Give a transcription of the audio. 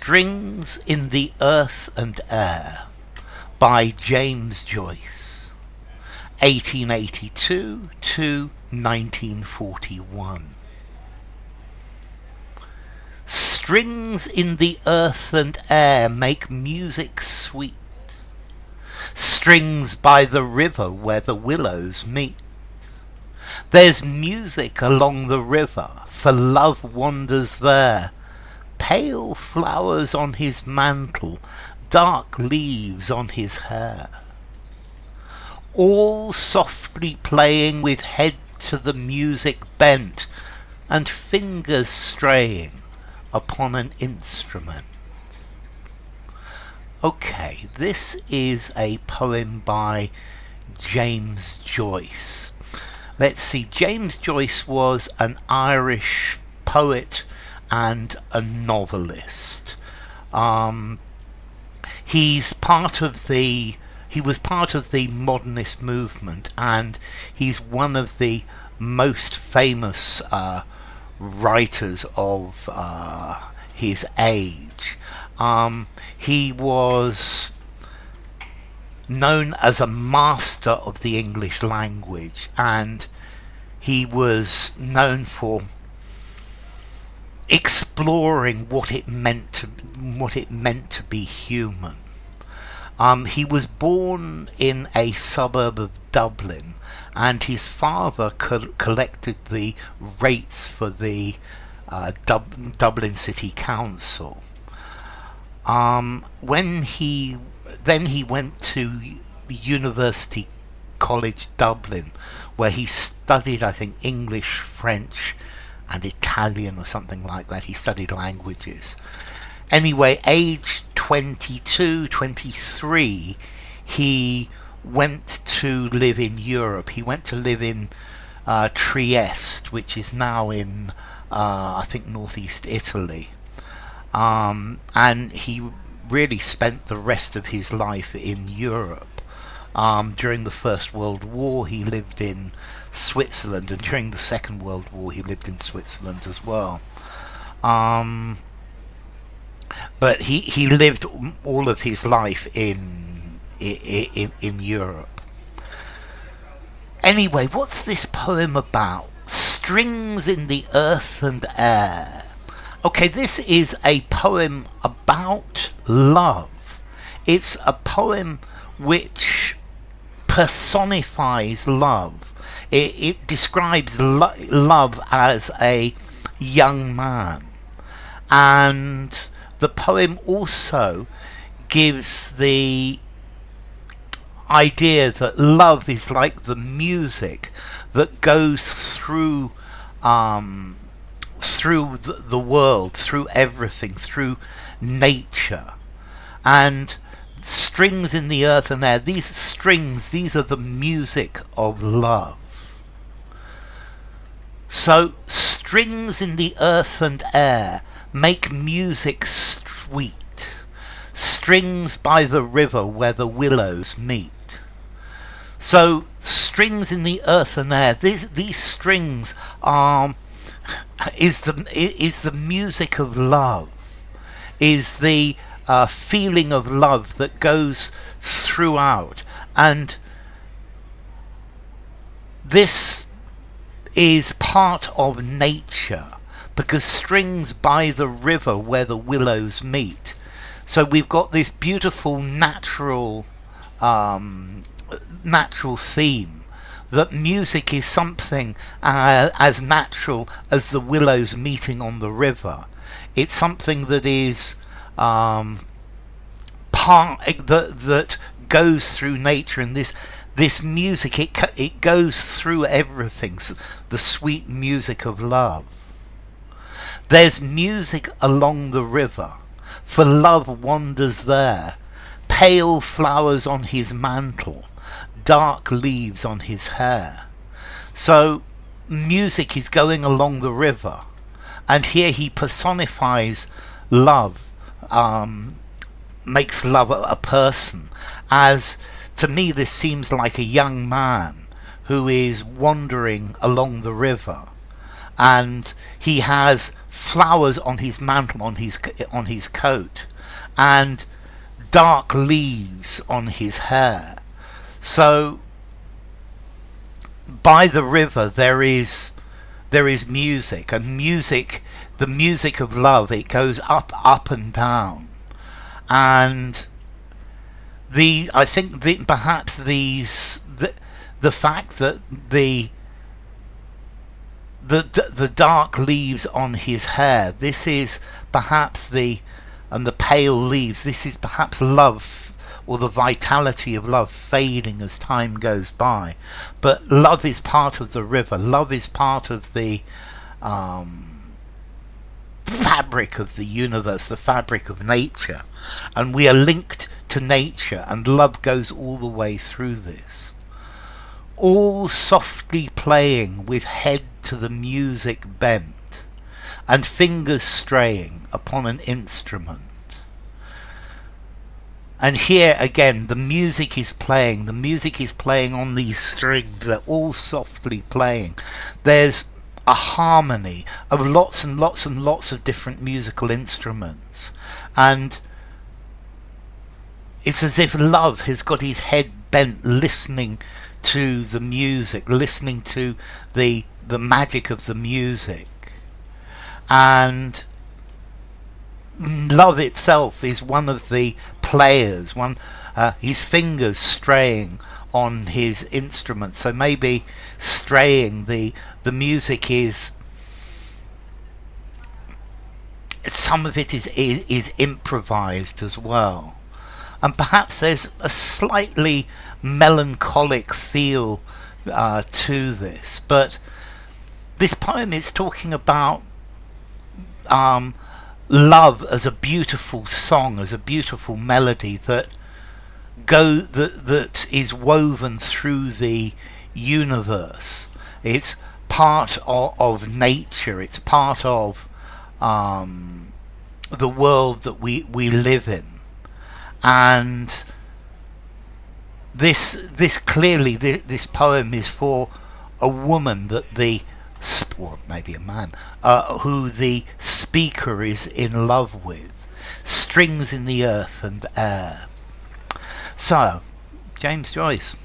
Strings in the Earth and Air by James Joyce, 1882 to 1941. Strings in the earth and air make music sweet. Strings by the river where the willows meet. There's music along the river, for love wanders there. Pale flowers on his mantle, dark leaves on his hair. All softly playing with head to the music bent, and fingers straying upon an instrument. Okay, this is a poem by James Joyce. Let's see, James Joyce was an Irish poet and a novelist. He was part of the modernist movement, and he's one of the most famous writers of his age. He was known as a master of the English language, and he was known for exploring what it meant to be human. He was born in a suburb of Dublin, and his father collected the rates for the Dublin City Council. When he went to University College Dublin, where he studied, I think, English, French and Italian or something like that. He studied languages. Anyway, age 22, 23, he went to live in Europe. He went to live in Trieste, which is now in, I think, northeast Italy. And he really spent the rest of his life in Europe. During the First World War, he lived in Switzerland, and during the Second World War, he lived in Switzerland as well. But he lived all of his life in Europe. Anyway, what's this poem about? Strings in the earth and air. Okay, this is a poem about love. It's a poem which personifies love. It describes love as a young man. And the poem also gives the idea that love is like the music that goes through the world, through everything, through nature. And strings in the earth and air, these strings, these are the music of love. So strings in the earth and air make music sweet. Strings by the river where the willows meet. So strings in the earth and air, these strings is the music of love, is the feeling of love that goes throughout. And this is part of nature, because strings by the river where the willows meet. So we've got this beautiful natural theme, that music is something as natural as the willows meeting on the river. It's something that is that goes through nature, and this music, it goes through everything. The sweet music of love. There's music along the river, for love wanders there. Pale flowers on his mantle, dark leaves on his hair. So music is going along the river, and here he personifies love, makes love a person. As to me, this seems like a young man who is wandering along the river, and he has flowers on his mantle, on his coat, and dark leaves on his hair. So by the river there is music, and music, the music of love, it goes up and down. And I think perhaps the fact that the dark leaves on his hair, this is perhaps and the pale leaves, this is perhaps love, or the vitality of love fading as time goes by. But love is part of the river. Love is part of the fabric of the universe, the fabric of nature. And we are linked to nature, and love goes all the way through this. All softly playing, with head to the music bent, and fingers straying upon an instrument. And here again, the music is playing on these strings. They're all softly playing. There's a harmony of lots and lots and lots of different musical instruments. And it's as if love has got his head bent, listening to the music, listening to the magic of the music. And love itself is one of the players, his fingers straying on his instrument. So maybe straying, the music is, some of it is improvised as well. And perhaps there's a slightly melancholic feel to this. But this poem is talking about love as a beautiful song, as a beautiful melody that is woven through the universe. It's part of nature. It's part of the world that we live in. And this clearly, this poem is for a woman that or maybe a man, who the speaker is in love with. Strings in the earth and air. So, James Joyce.